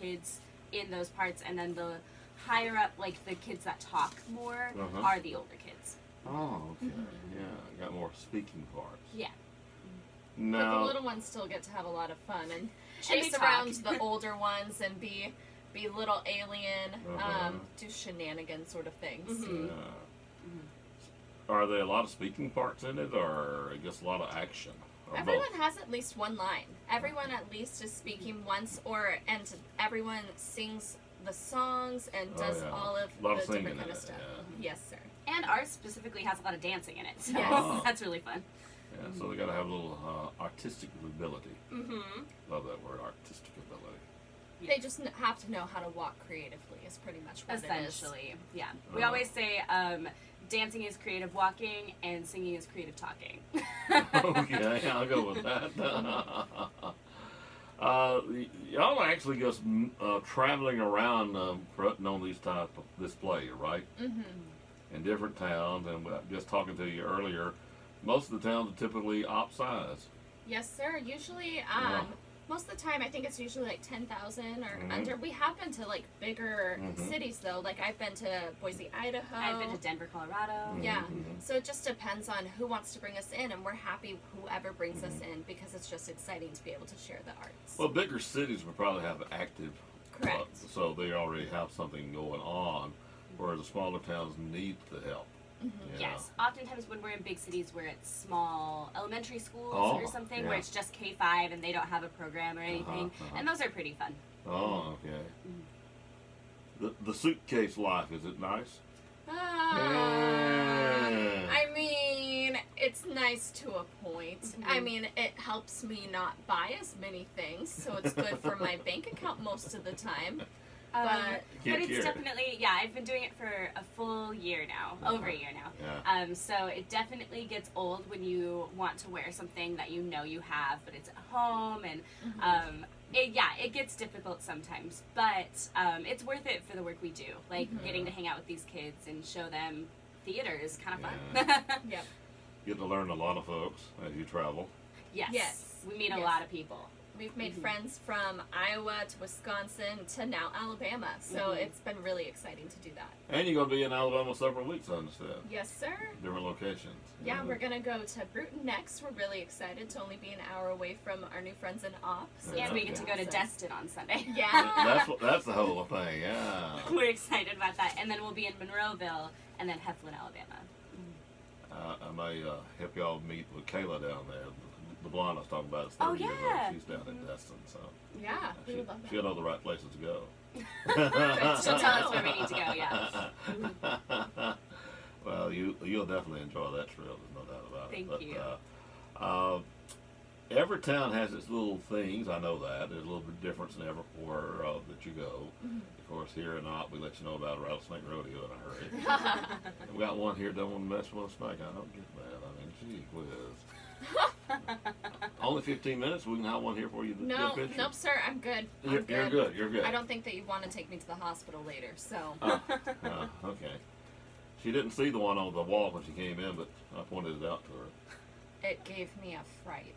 kids in those parts, and then the higher up, like the kids that talk more, are the older kids. Oh, okay. Yeah, got more speaking parts. Yeah. No. But the little ones still get to have a lot of fun and chase around the older ones and be little alien, do shenanigans sort of things. Yeah. Are there a lot of speaking parts in it, or I guess a lot of action? Everyone has at least one line. Everyone at least is speaking once, and everyone sings the songs and does all of the different kind of stuff. Yeah. Yes, sir. And ours specifically has a lot of dancing in it, so that's really fun. Yeah, so they got to have a little artistic ability. Love that word, artistic ability. They just have to know how to walk creatively is pretty much what it is. Essentially, yeah. We always say dancing is creative walking and singing is creative talking. Okay, I'll go with that. Y'all actually just traveling around putting on this play, right? In different towns, and just talking to you earlier, most of the towns are typically op size. Yes, sir. Usually, most of the time, I think it's usually like 10,000 or under. We have been to like bigger cities though. Like I've been to Boise, Idaho. I've been to Denver, Colorado. Yeah. So it just depends on who wants to bring us in, and we're happy whoever brings us in because it's just exciting to be able to share the arts. Well, bigger cities would probably have active Correct. So they already have something going on, whereas the smaller towns need the help. Yes, oftentimes when we're in big cities where it's small elementary schools or something, where it's just K-5 and they don't have a program or anything, and those are pretty fun. Oh, okay. The suitcase life, is it nice? I mean, it's nice to a point. I mean, it helps me not buy as many things, so it's good for my bank account most of the time. But it's definitely, I've been doing it for a full year now, over a year now. So it definitely gets old when you want to wear something that you know you have, but it's at home, and it gets difficult sometimes, but it's worth it for the work we do. Like getting to hang out with these kids and show them theater is kind of fun. Yep. Get to learn a lot of folks as you travel. Yes. We meet a lot of people. We've made friends from Iowa to Wisconsin to now Alabama, so it's been really exciting to do that. And you're going to be in Alabama several weeks, I understand. Yes, sir. Different locations. Yeah, we're going to go to Bruton next. We're really excited to only be an hour away from our new friends in Opp. So and we get to go to Destin on Sunday. Yeah. That's the whole thing, yeah. We're excited about that. And then we'll be in Monroeville and then Heflin, Alabama. I may help y'all meet with Kayla down there. The blonde I was talking about is 30 years old. She's down in Destin, so yeah, we would love that. She'll know the right places to go. She'll tell us where we need to go, Well, you'll definitely enjoy that trip, there's no doubt about it. Thank you. Every town has its little things, I know that. There's a little bit difference in everywhere that you go. Of course, here in Opp, we let you know about a rattlesnake rodeo in a hurry. We got one here, don't want to mess with a snake. I don't get that. I mean, gee whiz. Only 15 minutes. We can have one here for you. Nope, sir. I'm good. You're good. You're good. I don't think that you want to take me to the hospital later. So. Okay. She didn't see the one on the wall when she came in, but I pointed it out to her. It gave me a fright.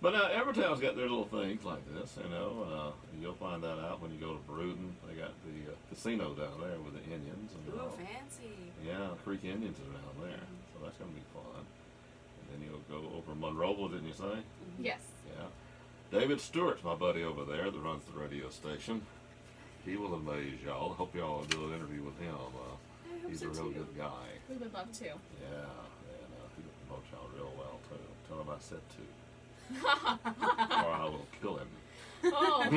But every town's got their little things like this, you know. You'll find that out when you go to Bruton. They got the casino down there with the Indians. And ooh, fancy. Yeah, Creek Indians are down there, so that's going to be fun. And then you'll go over Monroeville, didn't you say? Yes. Yeah. David Stewart's my buddy over there that runs the radio station. He will amaze y'all. Hope y'all will do an interview with him. He's a real good guy. We would love to. Yeah, and he promotes y'all real well, too. Tell him I said to. Or I will kill him. I'll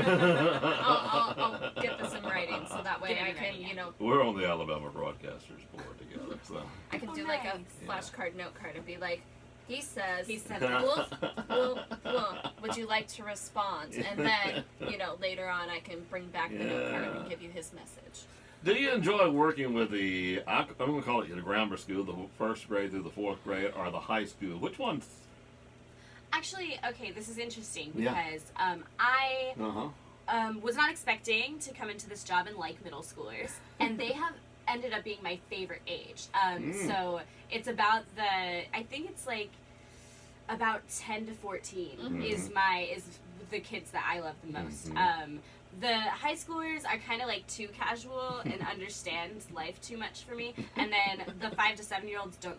get this in writing so that way I can, We're on the Alabama Broadcasters Board together, so. I can do like a flashcard note card and be like, he said that. would you like to respond? And then, later on I can bring back the note card and give you his message. Do you enjoy working with I'm going to call it the grammar school, the first grade through the fourth grade, or the high school? Which one's? Actually, okay, this is interesting because I was not expecting to come into this job and like middle schoolers, and they have ended up being my favorite age. So it's about I think it's like about 10 to 14 is the kids that I love the most. Mm-hmm. The high schoolers are kind of like too casual and understand life too much for me, and then the 5 to 7 year olds don't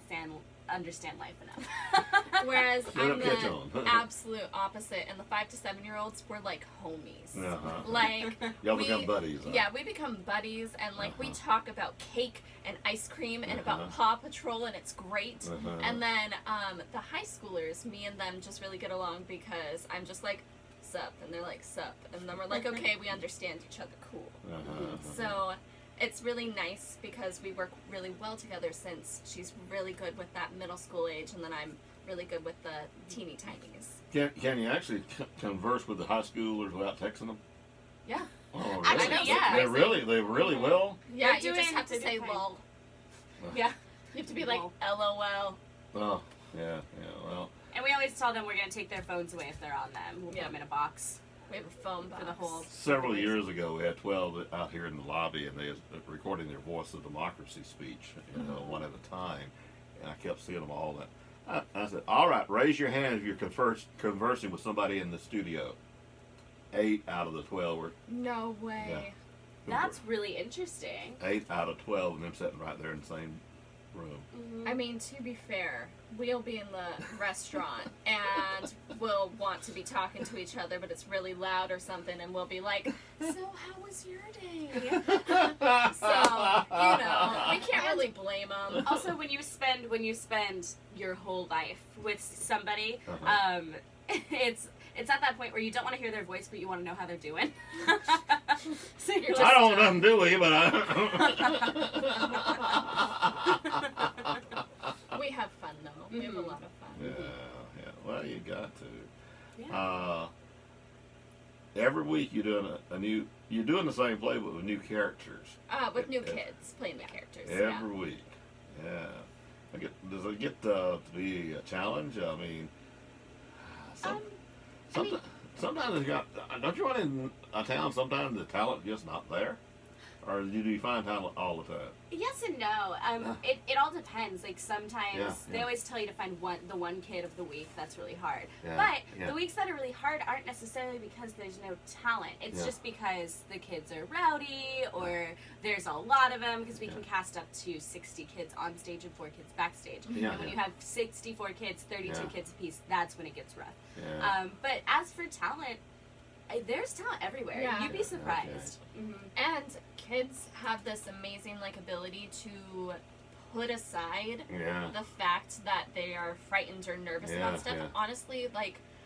understand life enough. Whereas Let I'm them catch the on. absolute opposite, and the 5 to 7 year olds were like homies. Uh-huh. Like Y'all become buddies. Huh? Yeah, we become buddies, and like we talk about cake and ice cream and about Paw Patrol, and it's great. And then the high schoolers, me and them just really get along because I'm just like, sup, and they're like, sup, and then we're like, okay, we understand each other, cool. So it's really nice because we work really well together, since she's really good with that middle school age, and then I'm really good with the teeny tinies. Can you actually converse with the high schoolers without texting them? Yeah. Oh, Actually, really? yeah. They really will? Yeah, They're you just doing- have to they're say doing fine. lol. Yeah. You have to be like, Lol. LOL. Oh, yeah, well. And we always tell them we're going to take their phones away if they're on them. We'll put them in a box We have a phone box. for the whole. Several years ago, we had 12 out here in the lobby, and they was recording their Voice of Democracy speech, one at a time. And I kept seeing them all. I said, all right, raise your hand if you're conversing with somebody in the studio. 8 out of the 12 were. No way. Yeah. That's really interesting. 8 out of 12 of them sitting right there in the same room. I mean, to be fair, we'll be in the restaurant and we'll want to be talking to each other, but it's really loud or something, and we'll be like, so how was your day? So, we can't really blame them. Also, when you spend your whole life with somebody, it's at that point where you don't want to hear their voice, but you want to know how they're doing. So you're just, I don't know nothing, do we? But We have fun, though. We have a lot of fun. Yeah. Well, you got to. Yeah. Every week you're doing you're doing the same play, but with new characters. With new kids playing the characters. Every week. Yeah. Does it get to be a challenge? I mean, sometimes don't you run in a town sometimes the talent just not there? Or do you find talent all the time? Yes and no. It all depends. Like sometimes they Yeah. always tell you to find the one kid of the week. That's really hard. Yeah, But yeah. the weeks that are really hard aren't necessarily because there's no talent. It's Yeah. just because the kids are rowdy, or there's a lot of them, because we can cast up to 60 kids on stage and 4 kids backstage. Yeah, And when yeah. you have 64 kids, 32 kids apiece, that's when it gets rough. Yeah. But as for talent, there's talent everywhere. Yeah. You'd be surprised. And kids have this amazing ability to put aside Yeah. the fact that they are frightened or nervous Yeah, about stuff. yeah. Honestly,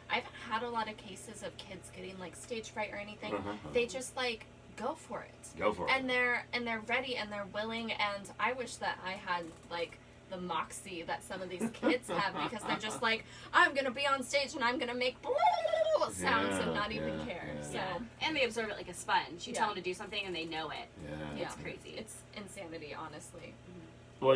I've had a lot of cases of kids getting stage fright or anything. Uh-huh. They just go for it. Go for it. And they're ready and they're willing, and I wish that I had the moxie that some of these kids have, because they're just I'm gonna be on stage and I'm gonna make sounds and not even care. yeah. So Yeah. And they absorb it like a sponge. You Yeah. tell them to do something and they know it. Yeah. It's crazy. It's insanity, honestly. Well,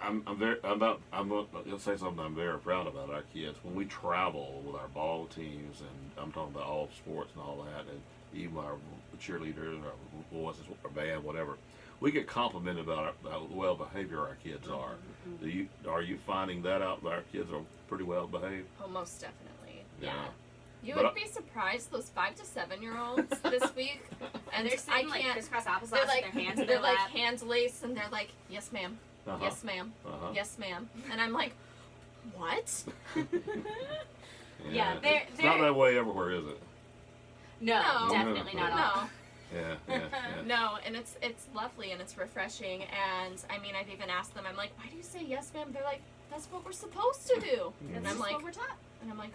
I'm gonna say something I'm very proud about our kids. When we travel with our ball teams, and I'm talking about all sports and all that, and even our cheerleaders, our voices, our band, whatever, we get complimented about how well behavior our kids are. Are you finding that out? That our kids are pretty well behaved? Oh, most definitely. Yeah. You But would be surprised, those 5 to 7 year olds this week, And they're sitting crisscross applesauce They're with their hands in they're their lap. hand laced, and they're yes ma'am, Uh-huh. yes ma'am, Uh-huh. yes ma'am, and I'm what? Yeah, they're- it's not that way everywhere, is it? No, No. definitely not all. No, Yeah. no, and it's lovely and it's refreshing, and I mean I've even asked them, I'm why do you say yes ma'am? They're that's what we're supposed to do, and That's I'm just what we're taught. and I'm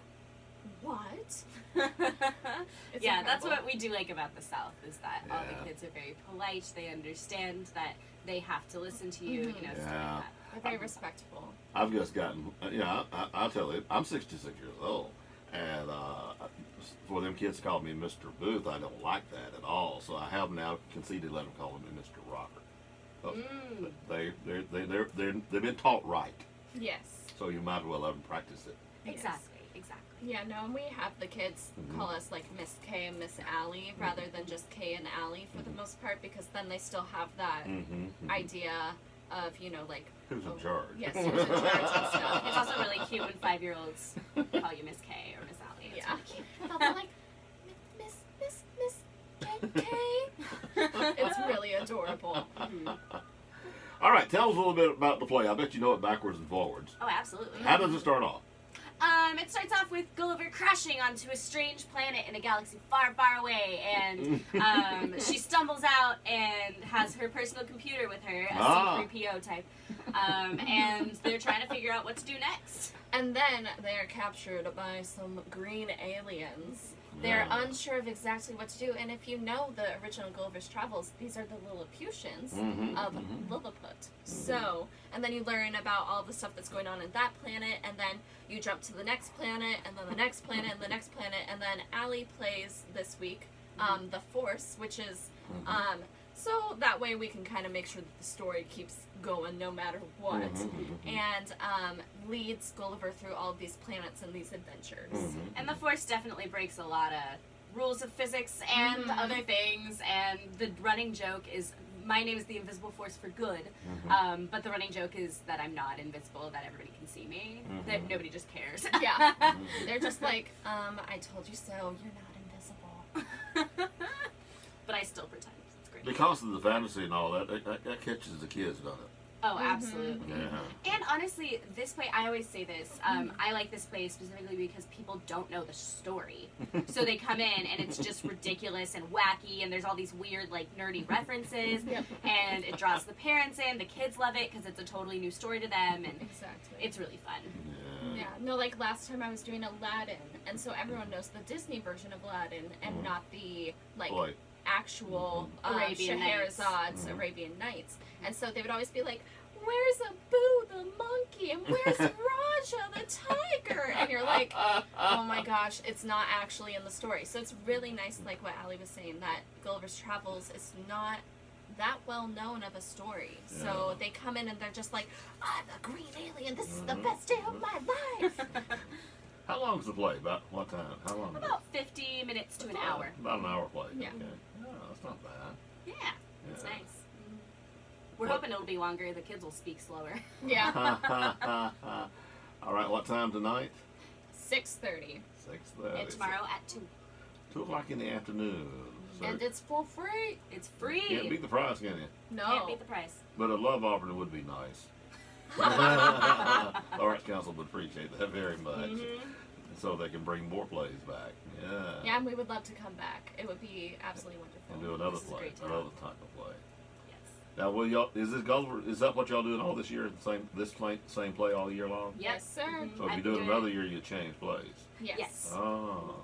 what? It's Yeah, that's incredible. what we do like about the South, is that all Yeah. the kids are very polite. They understand that they have to listen to you, stuff like Yeah. that. They're very respectful. I've just gotten, I'll tell you, I'm 66 years old, and for them kids to call me Mr. Booth, I don't like that at all. So I have now conceded let them call me Mr. Rocker. So they've been taught right, Yes. so you might as well let them practice it. Exactly. Yeah, no, and we have the kids call us Miss K and Miss Allie rather than just K and Allie for the most part, because then they still have that idea of, Who's in charge? Yes, who's in charge and stuff. It's also really cute when 5-year-olds call you Miss K or Miss Allie. It's Yeah. really cute. They'll be tell us a little bit about the play. I bet you know it backwards and forwards. Oh, absolutely. How does it start off? It starts off with Gulliver crashing onto a strange planet in a galaxy far, far away, and she stumbles out and has her personal computer with her, a C-3PO type, and they're trying to figure out what to do next. And then they are captured by some green aliens. They're unsure of exactly what to do, and if you know the original Gulliver's Travels, these are the Lilliputians of Lilliput. So, and then you learn about all the stuff that's going on in that planet, and then you jump to the next planet, and then the next planet, and the next planet, and then Allie plays this week the Force, which is so that way we can kind of make sure that the story keeps going no matter what, and leads Gulliver through all of these planets and these adventures. And the Force definitely breaks a lot of rules of physics and other things, and the running joke is, my name is the Invisible Force for good, but the running joke is that I'm not invisible, that everybody can see me, that nobody just cares. Yeah. They're just like, I told you so, you're not invisible. But I still pretend. It's great. Because of the fantasy and all that catches the kids, doesn't it? Oh, absolutely. Yeah. And honestly, this play, I always say this, I like this play specifically because people don't know the story. So they come in and it's just ridiculous and wacky, and there's all these weird, like, nerdy references, and it draws the parents in, the kids love it because it's a totally new story to them, and it's really fun. Yeah, no, like last time I was doing Aladdin, and so everyone knows the Disney version of Aladdin and not the, like, actual Arabian Scheherazade's Arabian Nights. And so they would always be like, where's Abu the monkey? And where's Raja the tiger? And you're like, oh my gosh, it's not actually in the story. So it's really nice, like what Allie was saying, that Gulliver's Travels is not that well known of a story. So they come in and they're just like, I'm a green alien, this is the best day of my life. How long is the play? About what time? How long? About 50 minutes to an hour. About an hour play. Yeah. Okay. No, that's not bad. Yeah, it's nice. We're hoping it'll be longer. The kids will speak slower. Yeah. All right, what time tonight? 6:30. 6:30. And tomorrow at 2. 2 o'clock in the afternoon. So And it's for free. It's free. can't beat the price, can you? No. Can't beat the price. But a love offering would be nice. The Arts Council would appreciate that very much. So they can bring more plays back. Yeah. Yeah, and we would love to come back. It would be absolutely wonderful. And do another This is a play, great time. another type of play. Yes. Now, will y'all? Is this Gulliver? Is that what y'all doing all this year? Same play all year long? Yes, sir. So if you I've do it been another doing year, you change plays. Yes. Oh.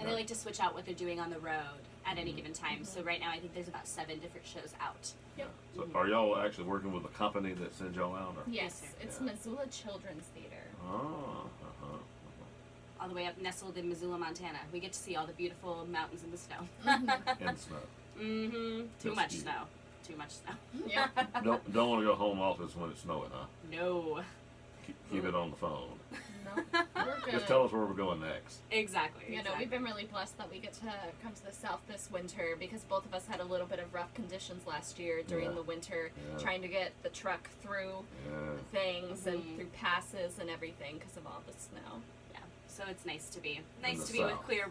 And they like to switch out what they're doing on the road at any given time. So right now, I think there's about 7 different shows out. Yep. So are y'all actually working with a company that sends y'all out? Or? Yes, sir. it's Yeah. Missoula Children's Theater. Oh. All the way up nestled in Missoula, Montana. We get to see all the beautiful mountains in the snow. And snow. Too That's much cute. snow. Too much snow. Yeah. Don't want to go home office when it's snowing, huh? No. Keep it on the phone. No, we're good. Just tell us where we're going next. Exactly. You know, we've been really blessed that we get to come to the South this winter because both of us had a little bit of rough conditions last year during Yeah. the winter, Yeah. trying to get the truck through Yeah. things and through passes and everything because of all the snow. Yeah. So it's nice to be the with South. clear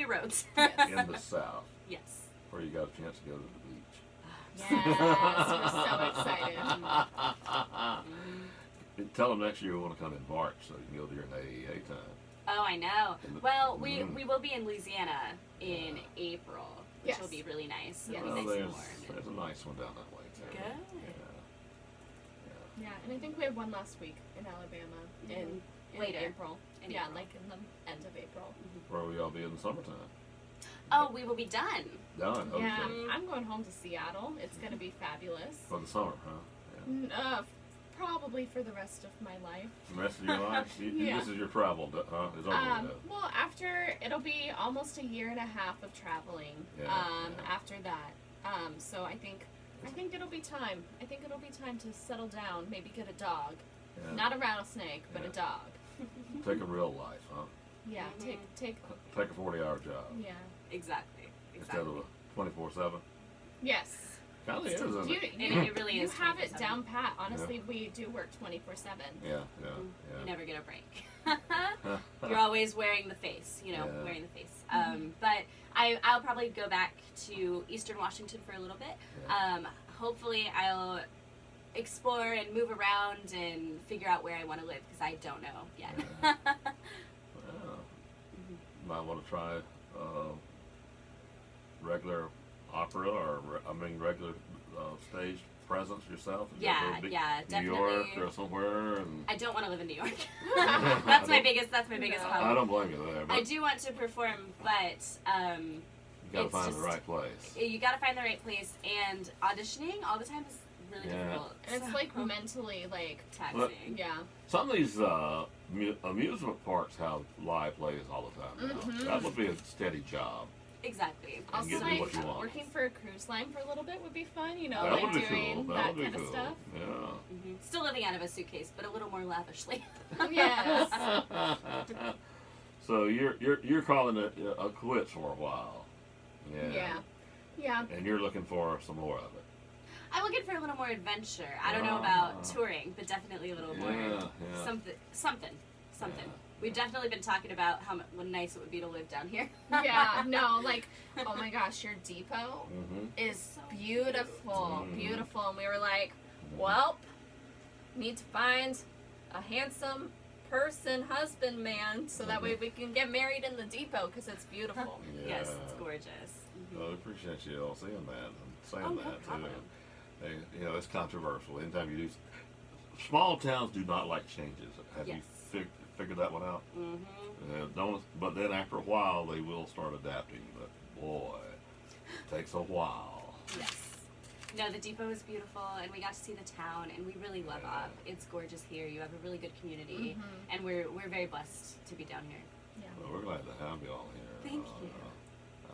roads. Yes. In the South, Yes. where you got a chance to go to the beach. Yes, we're so excited. Tell them next year we want to come in March so you can go during AEA time. Oh, I know. In the- Well, we will be in Louisiana in April, which Yes. will be really nice. Yes. It'll Well, be nice and there's warm. a nice one down that way too. Good. Yeah, and I think we have one last week in Alabama in late Later. April. In Yeah, April. like in the end of April. Where will y'all be in the summertime? Oh, we will be done. Done. Okay. Yeah, I'm going home to Seattle. It's going to be fabulous. For the summer, huh? Yeah. Probably for the rest of my life. The rest of your life? Yeah. This is your travel, huh? Is over with. Well, after it'll be almost a year and a half of traveling. Yeah, yeah. After that, so I think it'll be time. I think it'll be time to settle down. Maybe get a dog, Yeah. not a rattlesnake, but Yeah. a dog. Take a real life, huh? Yeah, take. Take a 40-hour job Yeah. Exactly. instead of a 24/7. Yes. Kind of is, isn't You, it? It really you is have it 24/7. down pat. Honestly, we do work 24/7. Yeah. You never get a break. You're always wearing the face, Yeah. wearing the face. But I'll probably go back to Eastern Washington for a little bit. Yeah. Hopefully I'll explore and move around and figure out where I want to live because I don't know yet. Yeah. Might want to try regular opera or regular stage presence yourself. Yeah, New definitely. York or somewhere. And I don't want to live in New York. That's my biggest problem. I don't blame you there. But I do want to perform, but you gotta find the right place. You gotta find the right place, and auditioning all the time is really difficult. And it's like mentally taxing. Well, yeah. Some of these amusement parks have live plays all the time. Mm-hmm. That would be a steady job. Exactly. Also, get like, what you want. working for a cruise line for a little bit would be fun, you know, That like would be doing cool. that would be kind cool. of stuff. Yeah. Mm-hmm. Still living out of a suitcase, but a little more lavishly. Yes. So you're calling it a quits for a while. Yeah. And you're looking for some more of it. I'm looking for a little more adventure. I don't know about touring, but definitely a little more something. Yeah. We've definitely been talking about how nice it would be to live down here. Yeah, no, like, oh my gosh, your depot Mm-hmm. is beautiful, Mhm. beautiful. And we were like, well, need to find a handsome person, husband, man, so that way we can get married in the depot because it's beautiful. Yeah. Yes, it's gorgeous. Mm-hmm. Well, I appreciate you all seeing that and saying Oh, no that problem. too. It's controversial. Anytime you do, small towns do not like changes. Have Yes. you figured that one out? Mm-hmm. But then after a while, they will start adapting. But boy, it takes a while. Yes. No, the depot is beautiful, and we got to see the town, and we really love Yeah. Up. It's gorgeous here. You have a really good community, Mhm. and we're very blessed to be down here. Yeah. Well, we're glad to have you all here. Thank you.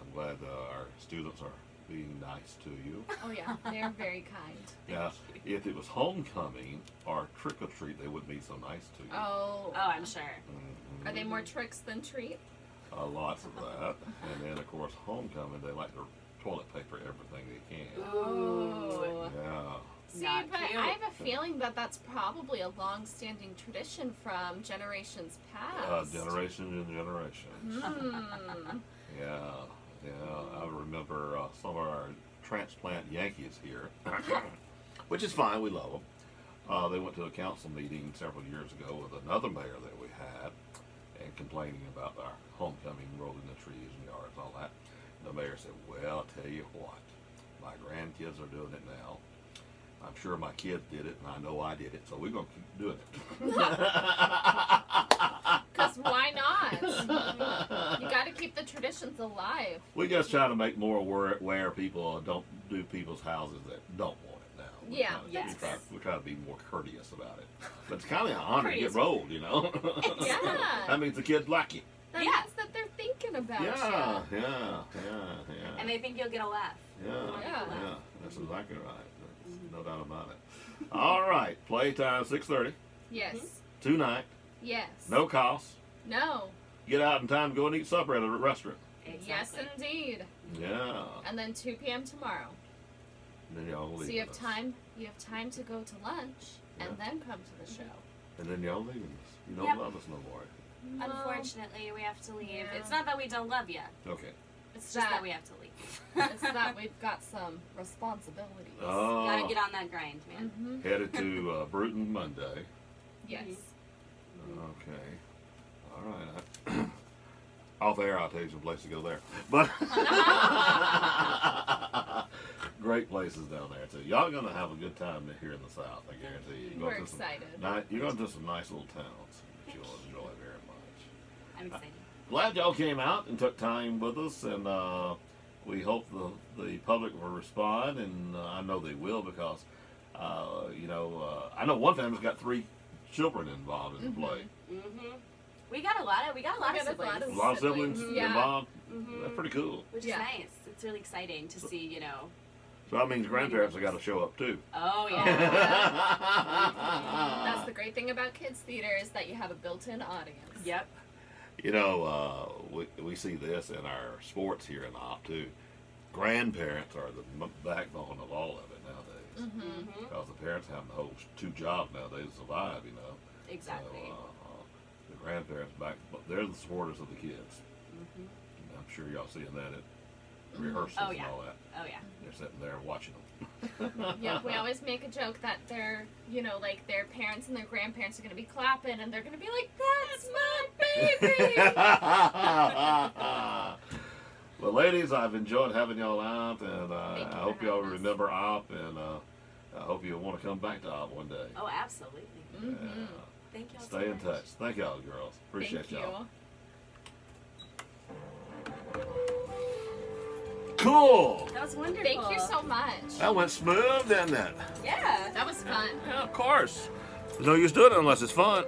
I'm glad our students are being nice to you. Oh yeah, they're very kind. Now, if it was homecoming or trick or treat, they wouldn't be so nice to you. Oh. Oh, I'm sure. Mhm. Are they more tricks than treat? Lots of that. And then, of course, homecoming, they like to toilet paper everything they can. Ooh. Yeah. See, Not but cute. I have a feeling that that's probably a long-standing tradition from generations past. Generation and generation. Hmm. Yeah. I remember some of our transplant Yankees here, which is fine. We love them. They went to a council meeting several years ago with another mayor that we had, and complaining about our homecoming, rolling the trees and yards, all that. The mayor said, "Well, I'll tell you what, my grandkids are doing it now. I'm sure my kids did it, and I know I did it, so we're gonna keep doing it." Because why not? You got to keep the traditions alive. We just try to make more aware people don't do people's houses that don't want it now. Yeah, yes. We try to be more courteous about it. But it's kind of an honor to Courteous. get rolled, Yeah. That means the kids like you. That Yeah. means that they're thinking about Yeah. And they think you'll get a laugh. Yeah. That's exactly right. There's no doubt about it. All right, playtime 6:30 you. Yes. tonight. Yes. No cost. No. Get out in time to go and eat supper at a restaurant. Yes, Exactly. indeed. Yeah. And then 2 p.m. tomorrow. Then y'all leave. So you have with us. time. You have time to go to lunch and then come to the show. And then y'all leaving us. You don't Yep. love us no more. No. Unfortunately, we have to leave. Yeah. It's not that we don't love you. Okay. It's just that we have to leave. It's that we've got some responsibilities. Oh. Gotta get on that grind, man. Mm-hmm. Headed to Bruton Monday. Yes. Okay. All right. Off air, I'll tell you some place to go there. But great places down there too. Y'all gonna have a good time here in the South, I guarantee you. We're excited. You're going to some nice little towns that you'll enjoy very much. I'm excited. Glad y'all came out and took time with us, and we hope the public will respond, and I know they will because I know one family's got 3 children involved in the play. Mm-hmm. We got a lot of siblings. A lot of siblings Yeah. involved. Mm-hmm. That's pretty cool. Which Yeah. is nice. It's really exciting to see, So that means grandparents have got to show up too. Oh, yeah. That's the great thing about kids theater is that you have a built-in audience. Yep. We see this in our sports here in Op too. Grandparents are the backbone of all of it nowadays. Mm-hmm. Because the parents have to hold 2 jobs nowadays to survive, Exactly. So, the grandparents they're the supporters of the kids. Mm-hmm. I'm sure y'all seeing that at rehearsals Oh, yeah. and all that. Oh yeah. They're sitting there watching them. Yeah, we always make a joke that their, you know, like their parents and their grandparents are gonna be clapping, and they're gonna be like, "That's my baby." Well, ladies, I've enjoyed having y'all out, and Thank you I for hope y'all having us. remember Op, and I hope you want to come back to Op one day. Oh, absolutely. Mhm. Thank y'all. Stay so in much. touch. Thank y'all, girls. Appreciate Thank y'all. you. Cool. That was wonderful. Thank you so much. That went smooth, didn't it? Yeah. That was fun. Yeah, of course. There's no use doing it unless it's fun.